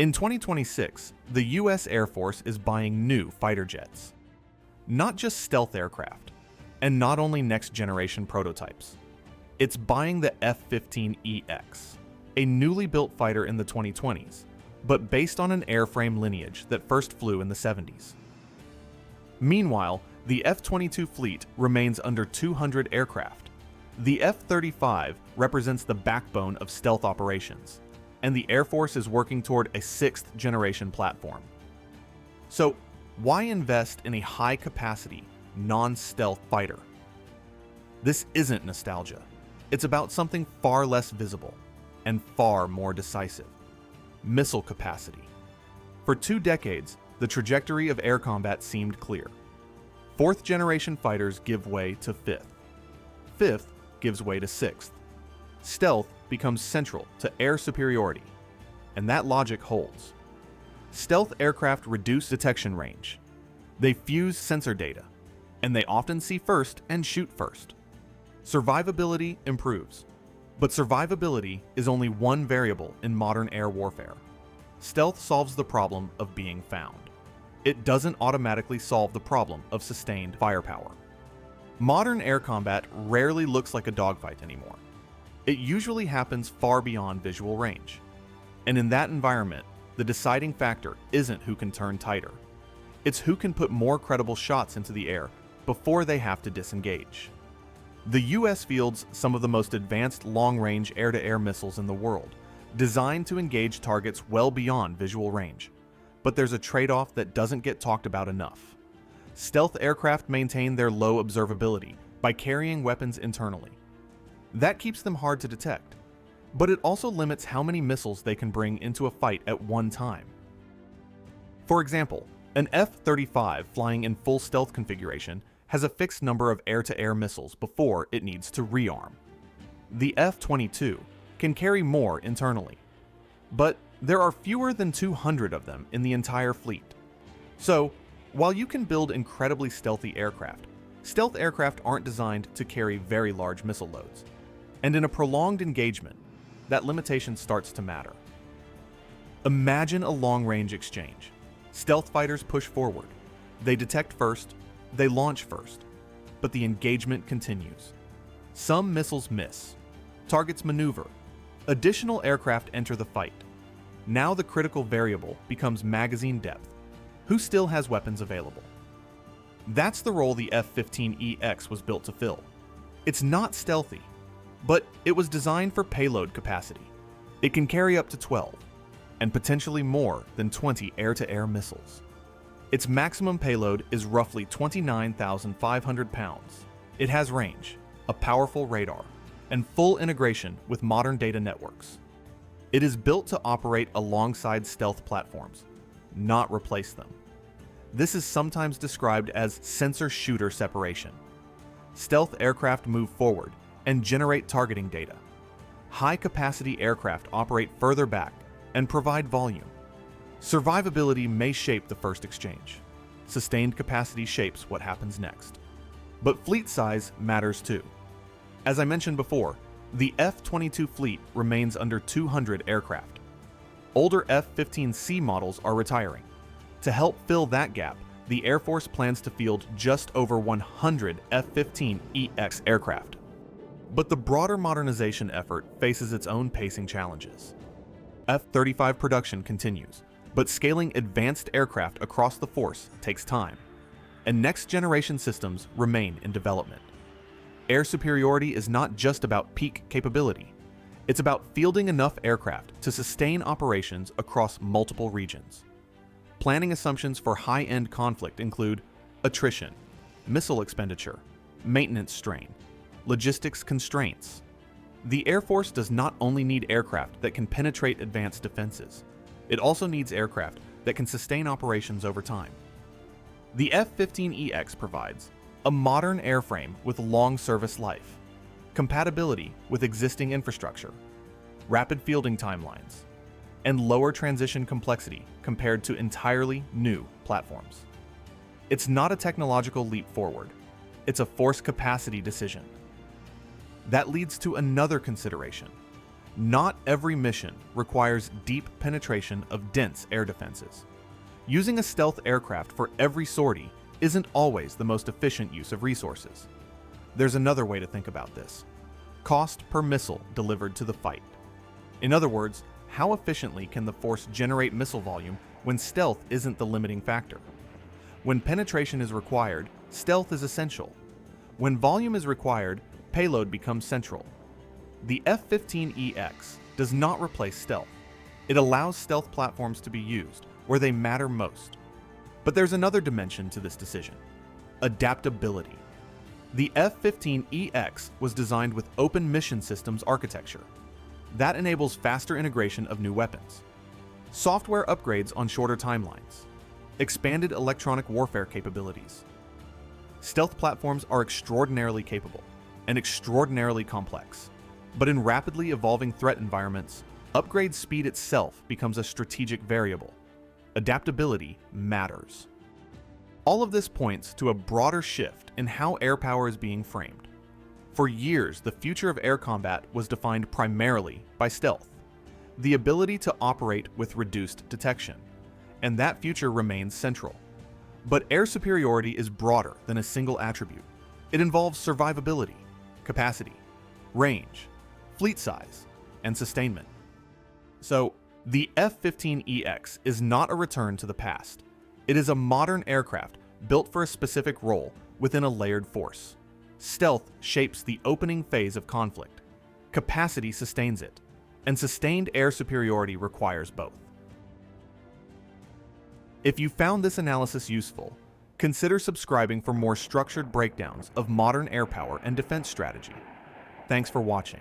In 2026, the US Air Force is buying new fighter jets. Not just stealth aircraft, and not only next-generation prototypes. It's buying the F-15EX, a newly built fighter in the 2020s, but based on an airframe lineage that first flew in the 70s. Meanwhile, the F-22 fleet remains under 200 aircraft. The F-35 represents the backbone of stealth operations, and the Air Force is working toward a sixth-generation platform. So, why invest in a high-capacity, non-stealth fighter? This isn't nostalgia. It's about something far less visible and far more decisive: missile capacity. For 2 decades, the trajectory of air combat seemed clear. Fourth-generation fighters give way to fifth. Fifth gives way to sixth. Stealth becomes central to air superiority, and that logic holds. Stealth aircraft reduce detection range. They fuse sensor data, and they often see first and shoot first. Survivability improves, but survivability is only one variable in modern air warfare. Stealth solves the problem of being found. It doesn't automatically solve the problem of sustained firepower. Modern air combat rarely looks like a dogfight anymore. It usually happens far beyond visual range. And in that environment, the deciding factor isn't who can turn tighter. It's who can put more credible shots into the air before they have to disengage. The US fields some of the most advanced long-range air-to-air missiles in the world, designed to engage targets well beyond visual range. But there's a trade-off that doesn't get talked about enough. Stealth aircraft maintain their low observability by carrying weapons internally. That keeps them hard to detect, but it also limits how many missiles they can bring into a fight at one time. For example, an F-35 flying in full stealth configuration has a fixed number of air-to-air missiles before it needs to rearm. The F-22 can carry more internally, but there are fewer than 200 of them in the entire fleet. So, while you can build incredibly stealthy aircraft, stealth aircraft aren't designed to carry very large missile loads. And in a prolonged engagement, that limitation starts to matter. Imagine a long-range exchange. Stealth fighters push forward. They detect first, they launch first, but the engagement continues. Some missiles miss. Targets maneuver. Additional aircraft enter the fight. Now the critical variable becomes magazine depth. Who still has weapons available? That's the role the F-15EX was built to fill. It's not stealthy, but it was designed for payload capacity. It can carry up to 12, and potentially more than 20 air-to-air missiles. Its maximum payload is roughly 29,500 pounds. It has range, a powerful radar, and full integration with modern data networks. It is built to operate alongside stealth platforms, not replace them. This is sometimes described as sensor-shooter separation. Stealth aircraft move forward and generate targeting data. High-capacity aircraft operate further back and provide volume. Survivability may shape the first exchange. Sustained capacity shapes what happens next. But fleet size matters too. As I mentioned before, the F-22 fleet remains under 200 aircraft. Older F-15C models are retiring. To help fill that gap, the Air Force plans to field just over 100 F-15EX aircraft. But the broader modernization effort faces its own pacing challenges. F-35 production continues, but scaling advanced aircraft across the force takes time, and next-generation systems remain in development. Air superiority is not just about peak capability. It's about fielding enough aircraft to sustain operations across multiple regions. Planning assumptions for high-end conflict include attrition, missile expenditure, maintenance strain, logistics constraints. The Air Force does not only need aircraft that can penetrate advanced defenses, it also needs aircraft that can sustain operations over time. The F-15EX provides a modern airframe with long service life, compatibility with existing infrastructure, rapid fielding timelines, and lower transition complexity compared to entirely new platforms. It's not a technological leap forward, it's a force capacity decision. That leads to another consideration. Not every mission requires deep penetration of dense air defenses. Using a stealth aircraft for every sortie isn't always the most efficient use of resources. There's another way to think about this: cost per missile delivered to the fight. In other words, how efficiently can the force generate missile volume when stealth isn't the limiting factor? When penetration is required, stealth is essential. When volume is required, payload becomes central. The F-15EX does not replace stealth. It allows stealth platforms to be used where they matter most. But there's another dimension to this decision: adaptability. The F-15EX was designed with open mission systems architecture. That enables faster integration of new weapons, software upgrades on shorter timelines, expanded electronic warfare capabilities. Stealth platforms are extraordinarily capable and extraordinarily complex, but in rapidly evolving threat environments, upgrade speed itself becomes a strategic variable. Adaptability matters. All of this points to a broader shift in how air power is being framed. For years, the future of air combat was defined primarily by stealth, the ability to operate with reduced detection, and that future remains central. But air superiority is broader than a single attribute. It involves survivability, capacity, range, fleet size, and sustainment. So, the F-15EX is not a return to the past. It is a modern aircraft built for a specific role within a layered force. Stealth shapes the opening phase of conflict. Capacity sustains it, and sustained air superiority requires both. If you found this analysis useful, consider subscribing for more structured breakdowns of modern air power and defense strategy. Thanks for watching.